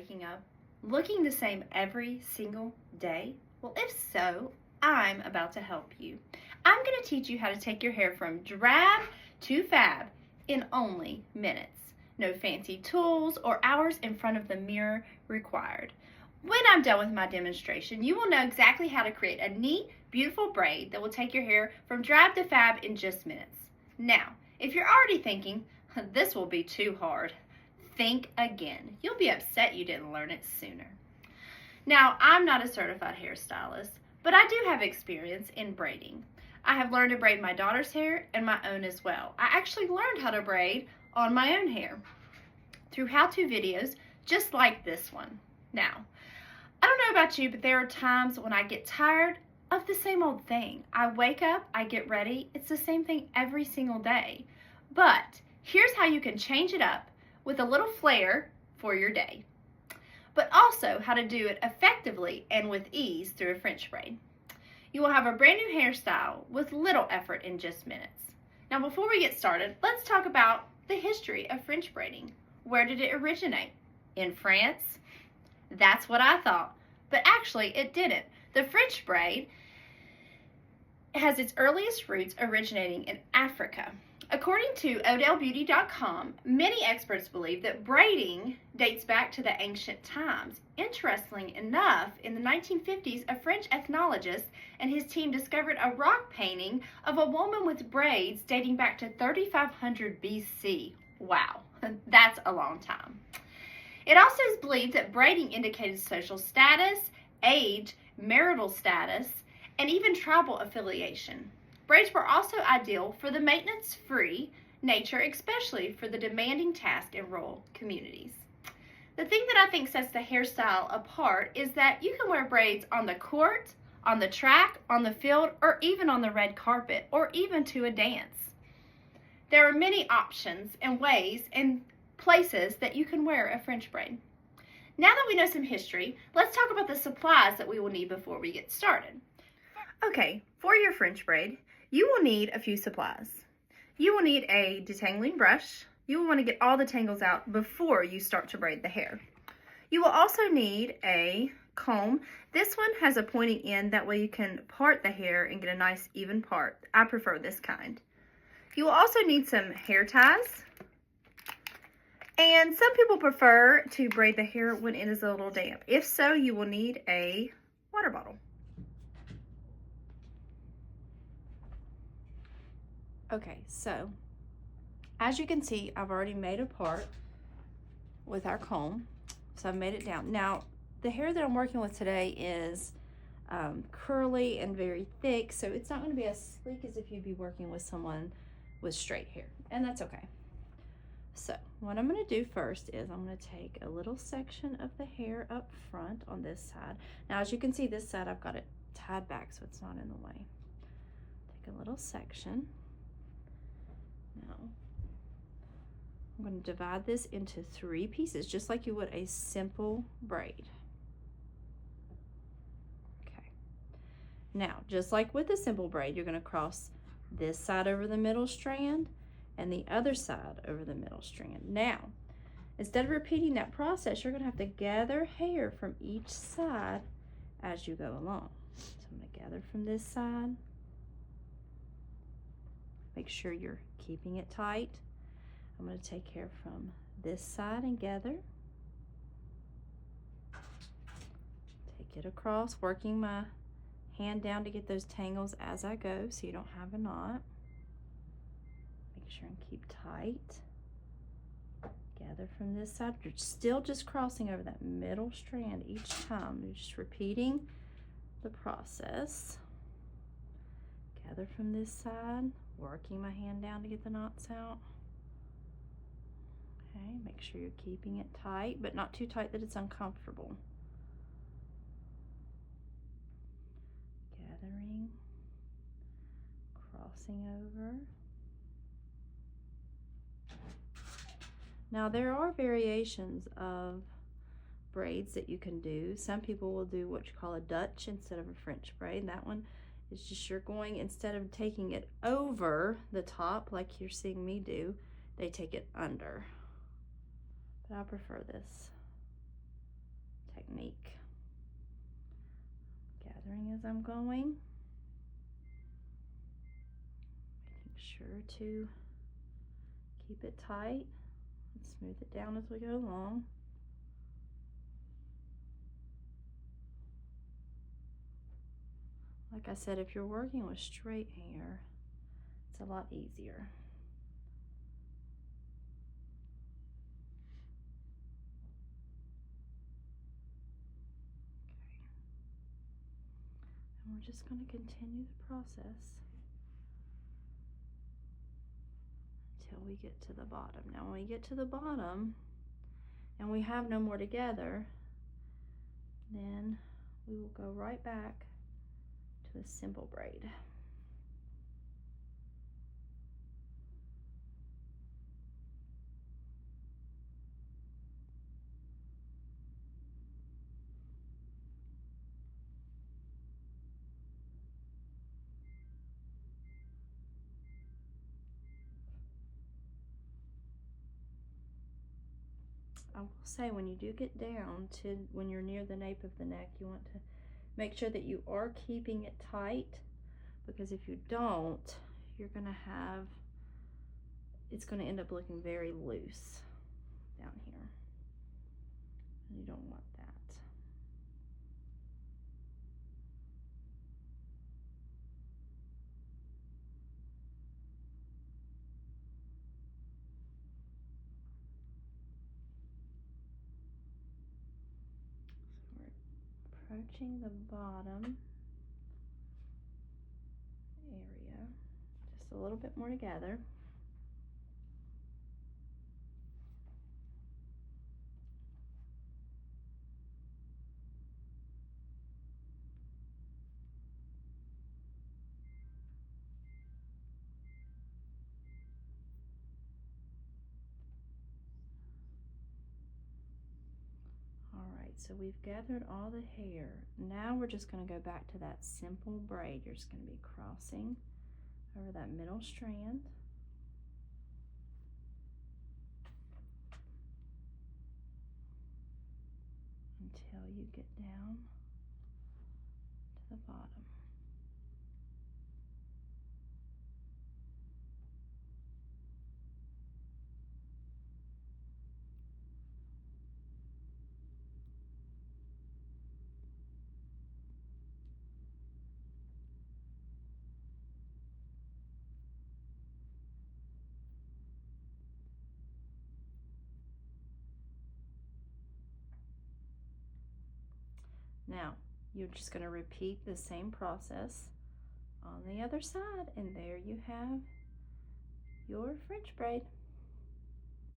waking up looking the same every single day? Well, if so, I'm about to help you. I'm going to teach you how to take your hair from drab to fab in only minutes. No fancy tools or hours in front of the mirror required. When I'm done with my demonstration, you will know exactly how to create a neat, beautiful braid that will take your hair from drab to fab in just minutes. Now, if you're already thinking, this will be too hard, think again. You'll be upset you didn't learn it sooner. Now, I'm not a certified hairstylist, but I do have experience in braiding. I have learned to braid my daughter's hair and my own as well. I actually learned how to braid on my own hair through how-to videos just like this one. Now, I don't know about you, but there are times when I get tired of the same old thing. I wake up, I get ready, it's the same thing every single day. But here's how you can change it up with a little flair for your day, but also how to do it effectively and with ease through a French braid. You will have a brand new hairstyle with little effort in just minutes. Now, before we get started, let's talk about the history of French braiding. Where did it originate? In France? That's what I thought, but actually it didn't. The French braid has its earliest roots originating in Africa. According to OdellBeauty.com, many experts believe that braiding dates back to the ancient times. Interestingly enough, in the 1950s, a French ethnologist and his team discovered a rock painting of a woman with braids dating back to 3500 BC. Wow, that's a long time. It also is believed that braiding indicated social status, age, marital status, and even tribal affiliation. Braids were also ideal for the maintenance-free nature, especially for the demanding task in rural communities. The thing that I think sets the hairstyle apart is that you can wear braids on the court, on the track, on the field, or even on the red carpet, or even to a dance. There are many options and ways and places that you can wear a French braid. Now that we know some history, let's talk about the supplies that we will need before we get started. Okay, for your French braid, you will need a few supplies. You will need a detangling brush. You will want to get all the tangles out before you start to braid the hair. You will also need a comb. This one has a pointy end, that way you can part the hair and get a nice even part. I prefer this kind. You will also need some hair ties. And some people prefer to braid the hair when it is a little damp. If so, you will need a water bottle. Okay, so as you can see, I've already made a part with our comb. So I've made it down. Now, the hair that I'm working with today is curly and very thick, so it's not going to be as sleek as if you'd be working with someone with straight hair, and that's okay. So what I'm going to do first is I'm going to take a little section of the hair up front on this side. Now, as you can see, this side I've got it tied back so it's not in the way. Take a little section. Now, I'm going to divide this into 3 pieces, just like you would a simple braid. Okay. Now, just like with a simple braid, you're going to cross this side over the middle strand and the other side over the middle strand. Now, instead of repeating that process, you're going to have to gather hair from each side as you go along. So I'm going to gather from this side. Make sure you're keeping it tight. I'm going to take hair from this side and gather. Take it across, working my hand down to get those tangles as I go so you don't have a knot. Make sure and keep tight. Gather from this side. You're still just crossing over that middle strand each time. You're just repeating the process. Gather from this side, working my hand down to get the knots out. Okay, make sure you're keeping it tight, but not too tight that it's uncomfortable. Gathering, crossing over. Now, there are variations of braids that you can do. Some people will do what you call a Dutch instead of a French braid. That one is just you're going, instead of taking it over the top like you're seeing me do, they take it under. But I prefer this. gathering as I'm going. Making sure to keep it tight and smooth it down as we go along. Like I said, if you're working with straight hair, it's a lot easier. Okay. And we're just going to continue the process until we get to the bottom. Now when we get to the bottom and we have no more together, then we will go right back to a simple braid. I will say, when you do get down to when you're near the nape of the neck, you want to make sure that you are keeping it tight, because if you don't, you're going to have, it's going to end up looking very loose down here, and you don't want that. So we're approaching the bottom area, just a little bit more together. Alright, so we've gathered all the hair. Now we're just going to go back to that simple braid. You're just going to be crossing over that middle strand until you get down to the bottom. Now, you're just going to repeat the same process on the other side, and there you have your French braid.